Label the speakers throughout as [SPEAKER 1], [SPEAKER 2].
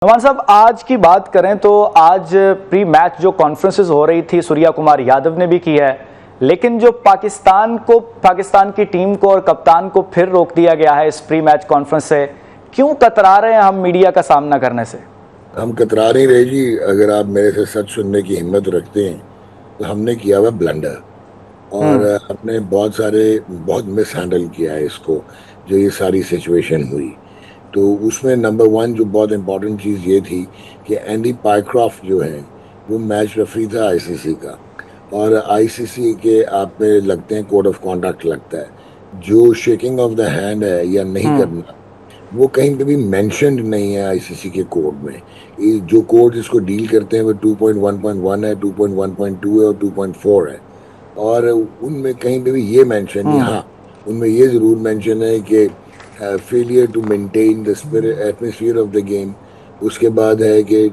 [SPEAKER 1] नुमान साहब, आज की बात करें तो आज प्री मैच जो कॉन्फ्रेंसेस हो रही थी सूर्या कुमार यादव ने भी की है, लेकिन जो पाकिस्तान की टीम को और कप्तान को फिर रोक दिया गया है इस प्री मैच कॉन्फ्रेंस से। क्यों कतरा रहे हैं हम मीडिया का सामना करने से?
[SPEAKER 2] हम कतरा नहीं रहे जी। अगर आप मेरे से सच सुनने की हिम्मत रखते हैं तो हमने किया हुआ ब्लंडर और
[SPEAKER 1] हम्म।
[SPEAKER 2] हमने बहुत मिस हैंडल किया है इसको। जो ये सारी सिचुएशन हुई तो उसमें नंबर वन जो बहुत इंपॉर्टेंट चीज़ ये थी कि एंडी पाइक्रॉफ्ट जो है वो मैच रेफरी था आईसीसी का। और आईसीसी के आप में लगते हैं कोड ऑफ कॉन्डक्ट लगता है, जो शेकिंग ऑफ द हैंड है या नहीं
[SPEAKER 1] हम्म।
[SPEAKER 2] करना वो कहीं पे भी मेंशन्ड नहीं है आईसीसी के कोड में। ये जो कोड इसको डील करते हैं वो 2.1.1 है, 2.1.2 है और 2.4 है। और उनमें कहीं पे भी ये मेंशन नहीं।
[SPEAKER 1] हम्म।
[SPEAKER 2] हाँ, उनमें ये जरूर मेंशन है कि failure to maintain the spirit atmosphere of the game. उसके बाद है कि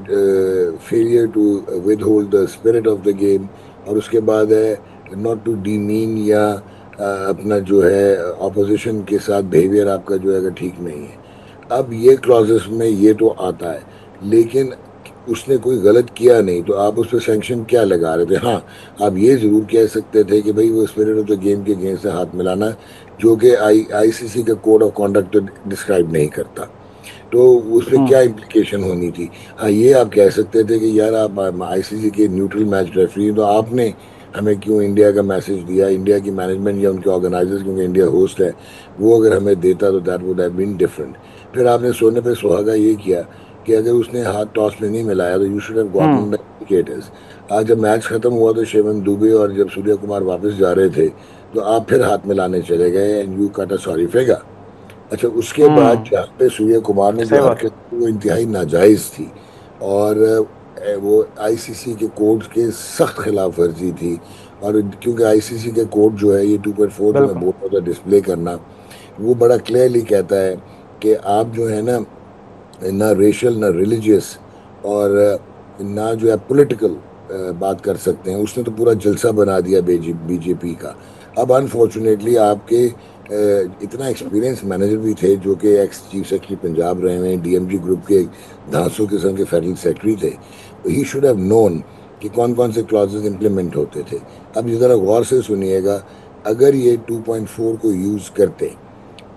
[SPEAKER 2] failure to withhold the spirit of the game. और उसके बाद है नॉट टू डीमीन या अपना जो है ऑपोजिशन के साथ बिहेवियर आपका जो है अगर ठीक नहीं है। अब ये क्लॉजेस में ये तो आता है, लेकिन उसने कोई गलत किया नहीं तो आप उस पर सैंक्शन क्या लगा रहे थे? हाँ, आप ये जरूर कह सकते थे कि भाई वो स्पिरिट ऑफ द गेम के अगेंस्ट से हाथ मिलाना, जो कि आईसीसी का कोड ऑफ कॉन्डक्ट डिस्क्राइब नहीं करता। तो उस पर
[SPEAKER 1] हम्म।
[SPEAKER 2] क्या इम्प्लीकेशन होनी थी? हाँ, ये आप कह सकते थे कि यार आप आईसीसी के न्यूट्रल मैच रेफरी तो आपने हमें क्यों इंडिया का मैसेज दिया? इंडिया की मैनेजमेंट या उनके ऑर्गेनाइजर्स, क्योंकि इंडिया होस्ट है, वो अगर हमें देता तो that would have been different. फिर आपने सोने पे सुहागा ये किया कि अगर उसने हाथ टॉस में नहीं मिलाया तो you should have
[SPEAKER 1] hmm.
[SPEAKER 2] Gotten the wicketers. आज जब मैच खत्म हुआ तो शिवम दुबे और जब सूर्य कुमार वापस जा रहे थे तो आप फिर हाथ मिलाने चले गए and you cut a sorry figure. अच्छा, उसके बाद
[SPEAKER 1] हम्म।
[SPEAKER 2] जहाँ पे सूर्य कुमार ने
[SPEAKER 1] सही
[SPEAKER 2] जो
[SPEAKER 1] बात।
[SPEAKER 2] हरकत की वो इंतहाई नाजायज थी। और वो आईसीसी के कोड के सख्त खिलाफ वर्जी थी। और क्योंकि आईसीसी के कोड जो है ये 2.4 जो मैं
[SPEAKER 1] बिल्कुल।
[SPEAKER 2] बोल रहा था डिस्प्ले करना, वो बड़ा क्लियरली कहता है कि आप जो है ना, ना रेशियल ना रिलीजियस और ना जो है पॉलिटिकल बात कर सकते हैं। उसने तो पूरा जलसा बना दिया बीजेपी का। अब अनफॉर्चुनेटली आपके इतना एक्सपीरियंस मैनेजर भी थे जो कि एक्स चीफ सेक्रेटरी पंजाब रहे हुए हैं, डीएमजी ग्रुप के धांसू किस्म के फेडरल सेक्रेटरी थे। ही शुड हैव नोन कि कौन कौन से क्लॉजेस इंप्लीमेंट होते थे। अब ये ज़रा गौर से सुनिएगा, अगर ये 2.4 को यूज़ करते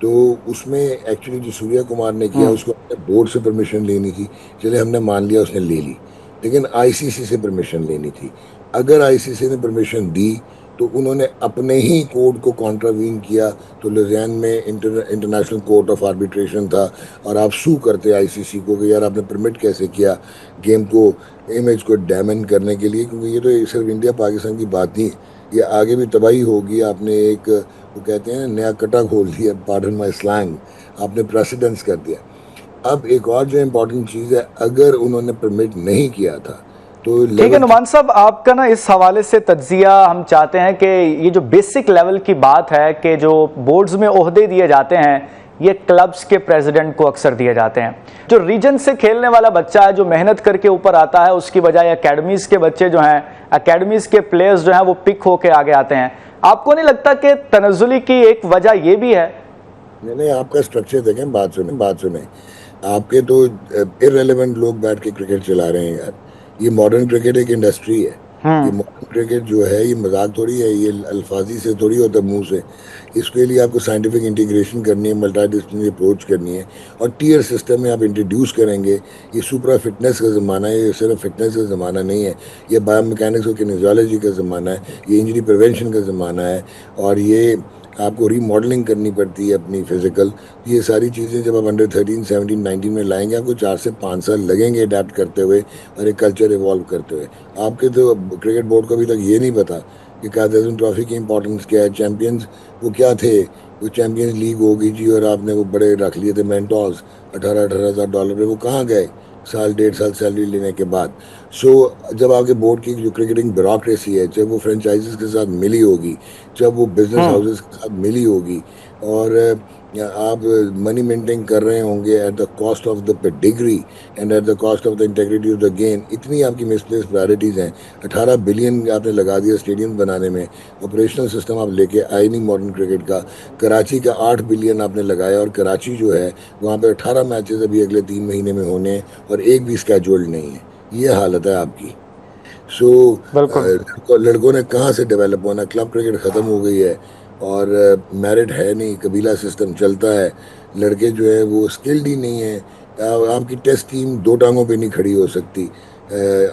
[SPEAKER 2] तो उसमें एक्चुअली जो सूर्या कुमार ने किया
[SPEAKER 1] हम्म।
[SPEAKER 2] उसको बोर्ड से परमिशन लेनी थी। चले, हमने मान लिया उसने ले ली, लेकिन आईसीसी से परमिशन लेनी थी। अगर आईसीसी ने परमिशन दी तो उन्होंने अपने ही कोड को कॉन्ट्रावीन किया तो लुधियाना में इंटरनेशनल कोर्ट ऑफ आर्बिट्रेशन था और आप सू करते आईसीसी को कि यार आपने परमिट कैसे किया गेम को, इमेज को डैमेज करने के लिए। क्योंकि ये तो सिर्फ इंडिया पाकिस्तान की बात नहीं, ये आगे भी तबाही होगी। आपने एक वो कहते हैं नया कटा खोल दिया, पार्डन माई स्लैंग, आपने प्रेसिडेंस कर दिया। अब एक और जो इम्पोर्टेंट चीज़ है, अगर उन्होंने परमिट नहीं किया था तो
[SPEAKER 1] ठीक है
[SPEAKER 2] लेवल
[SPEAKER 1] नुमान साहब, आपका ना इस हवाले से तज्जिया हम चाहते हैं कि ये जो बेसिक लेवल की बात है कि जो बोर्ड्स में ओहदे दिए जाते हैं ये क्लब्स के प्रेसिडेंट को अक्सर दिए जाते हैं। जो रीजन से खेलने वाला बच्चा है जो मेहनत करके ऊपर आता है, उसकी बजाय एकेडमीज के बच्चे जो हैं, एकेडमीज के प्लेयर्स जो हैं वो पिक होके आगे आते हैं। आपको नहीं लगता कि तनज़्ज़ुली की एक वजह ये भी है?
[SPEAKER 2] नहीं, आपका स्ट्रक्चर देखें, बात सुने। आपके तो इररेलेवेंट लोग बैठ के क्रिकेट चला रहे हैं यार। ये मॉडर्न क्रिकेट एक इंडस्ट्री है। ये
[SPEAKER 1] हम्म।
[SPEAKER 2] मॉडर्न क्रिकेट जो है ये मजाक थोड़ी है, ये अल्फाजी से थोड़ी होता मुंह से। इसके लिए आपको साइंटिफिक इंटीग्रेशन करनी है, मल्टी डिसिप्लिनरी अप्रोच करनी है और टीयर सिस्टम में आप इंट्रोड्यूस करेंगे। ये सुपरा फिटनेस का ज़माना है, ये सिर्फ फिटनेस का ज़माना नहीं है। ये बायोमैकेनिक्स और किनेजियोलॉजी का ज़माना है, ये इंजरी प्रिवेंशन का ज़माना है। और ये आपको रीमॉडलिंग करनी पड़ती है अपनी फिजिकल। ये सारी चीज़ें जब आप अंडर 13 17 19 में लाएंगे आपको 4 से 5 साल लगेंगे अडेप्ट करते हुए और एक कल्चर इवॉल्व करते हुए। आपके तो क्रिकेट बोर्ड को अभी तक ये नहीं पता कि कायद आज़म ट्रॉफी की इंपॉर्टेंस क्या है, चैंपियंस वो क्या थे। वो चैंपियंस लीग होगी जी और आपने वो बड़े रख लिए थे मेंटोर्स, 18,000 18,000 पे, वो कहाँ गए साल 1.5 साल सैलरी लेने के बाद? सो जब आपके बोर्ड की जो क्रिकेटिंग ब्यूरोक्रेसी है, जब वो फ्रेंचाइजीज के साथ मिली होगी, जब वो बिजनेस
[SPEAKER 1] हम्म।
[SPEAKER 2] हाउसेस के साथ मिली होगी और या आप मनी मेंटेन कर रहे होंगे at the cost of the degree and at the cost of the integrity of the game. इतनी आपकी मिसप्लेस प्रायोरिटीज़ हैं। 18 बिलियन आपने लगा दिया स्टेडियम बनाने में, ऑपरेशनल सिस्टम आप लेके आए नहीं मॉडर्न क्रिकेट का। कराची का 8 बिलियन आपने लगाया, और कराची जो है वहाँ पे 18 मैचेस अभी अगले 3 महीने में होने हैं और एक भी स्केड्यूल्ड नहीं है। ये हालत है आपकी। सो
[SPEAKER 1] बिल्कुल।
[SPEAKER 2] लड़कों ने कहाँ से डेवलप होना, क्लब क्रिकेट ख़त्म हो गई है और मेरिट है नहीं, कबीला सिस्टम चलता है। लड़के जो है वो स्किल्ड ही नहीं है। आपकी टेस्ट टीम दो टांगों पे नहीं खड़ी हो सकती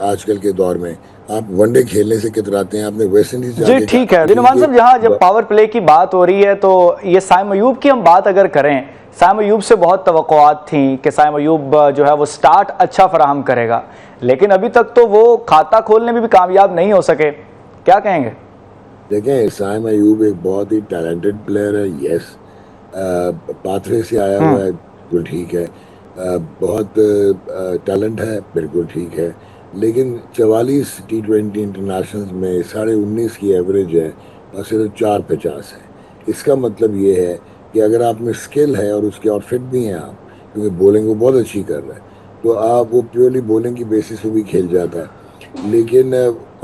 [SPEAKER 2] आजकल के दौर में। आप वनडे खेलने से कितराते हैं। आपने वेस्ट इंडीज
[SPEAKER 1] जी
[SPEAKER 2] जाके
[SPEAKER 1] ठीक है दिनमान साहब, जहां जब पावर प्ले की बात हो रही है तो ये साइम अयूब की हम बात अगर करें, साइम अयूब से बहुत तवक्कुआत थी कि साइम अयूब जो है वो स्टार्ट अच्छा फराहम करेगा, लेकिन अभी तक तो वो खाता खोलने में भी कामयाब नहीं हो सके। क्या कहेंगे?
[SPEAKER 2] देखें, साइम अयूब एक बहुत ही टैलेंटेड प्लेयर है। यस, पाथवे से आया हुआ है, बिल्कुल ठीक है। बहुत टैलेंट है, बिल्कुल ठीक है। लेकिन 44 T20 इंटरनेशनल में 19.5 की एवरेज है और सिर्फ 4 50 है। इसका मतलब ये है कि अगर आप में स्किल है और उसके और फिट भी हैं आप, क्योंकि बॉलिंग वो बहुत अच्छी कर रहा है, तो आप वो प्योरली बॉलिंग की बेसिस पे भी खेल जाता है। लेकिन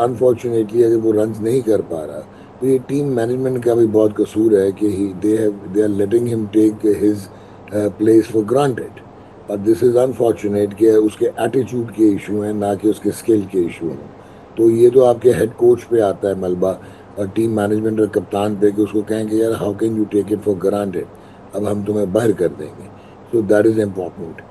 [SPEAKER 2] अनफॉर्चुनेटली अगर वो रन नहीं कर पा रहा, तो ये टीम मैनेजमेंट का भी बहुत कसूर है कि they are letting him take his place for granted. और दिस इज़ अनफॉर्चुनेट कि उसके एटीट्यूड के इशू हैं, ना कि उसके स्किल के इशू हैं। तो ये तो आपके हेड कोच पे आता है मलबा, और टीम मैनेजमेंट और कप्तान पे, कि उसको कहें कि यार how can you take it for granted, अब हम तुम्हें बाहर कर देंगे। So that is important.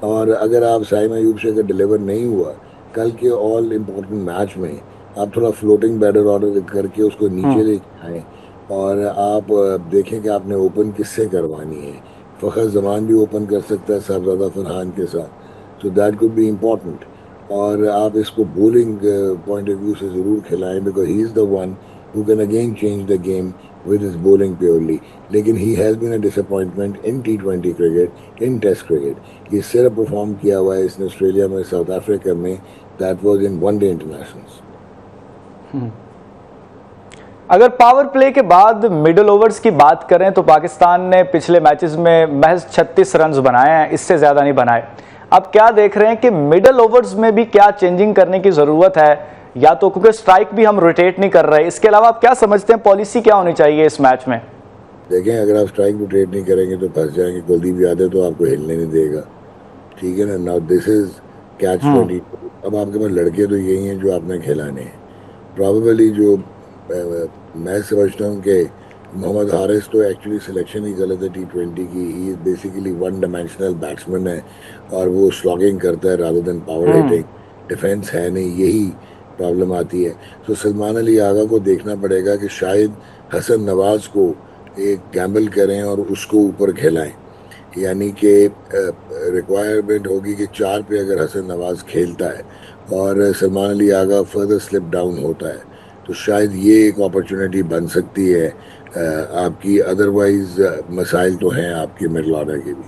[SPEAKER 2] और अगर आप साइम अयूब से अगर डिलीवर नहीं हुआ कल के ऑल इम्पोर्टेंट मैच में, आप थोड़ा फ्लोटिंग बैटर ऑर्डर करके उसको नीचे लेके आएँ, और आप देखें कि आपने ओपन किससे करवानी है। फ़खर जमान भी ओपन कर सकता है साहबजादा फरहान के साथ, so that could be important. और आप इसको बॉलिंग पॉइंट ऑफ व्यू से ज़रूर खिलाएं, because he is the one who can again change the game with his bowling purely. लेकिन he has been a disappointment in T20 cricket, in test cricket. ये सिर्फ perform किया हुआ है इसने ऑस्ट्रेलिया में, साउथ अफ्रीका में, that was in one day internationals.
[SPEAKER 1] अगर पावर प्ले के बाद मिडल ओवर्स की बात करें तो पाकिस्तान ने पिछले मैचेस में महज 36 रन्स बनाए हैं, इससे ज़्यादा नहीं बनाए। अब क्या देख रहे हैं कि मिडल ओवर्स में भी क्या चेंजिंग करने की ज़रूरत है, या तो क्योंकि स्ट्राइक भी हम रोटेट नहीं कर रहे। इसके अलावा आप क्या समझते हैं पॉलिसी क्या होनी चाहिए इस मैच में?
[SPEAKER 2] देखें, अगर आप स्ट्राइक रोटेट नहीं करेंगे तो फंस जाएंगे। कुलदीप यादव तो आपको हिलने नहीं देगा, ठीक है ना। Now this is catch 22। अब आपके पास लड़के तो यही हैं जो आपने खिलाने हैं। प्रॉबेबली जो मैं समझता हूँ कि मोहम्मद हारिस तो एक्चुअली सिलेक्शन ही गलत है T20 की। He is basically one dimensional batsman है, और वो स्लॉगिंग करता है rather than power hitting. Defence है नहीं, यही प्रॉब्लम आती है। तो सलमान अली आगा को देखना पड़ेगा कि शायद हसन नवाज को एक गैम्बल करें और उसको ऊपर खिलाएं। यानी कि रिक्वायरमेंट होगी कि 4 पे अगर हसन नवाज खेलता है और Salman Ali Agha further slip down होता है, तो शायद ये एक अपॉर्चुनिटी बन सकती है आपकी। अदरवाइज मसाइल तो हैं आपके मिडल ऑर्डर के भी।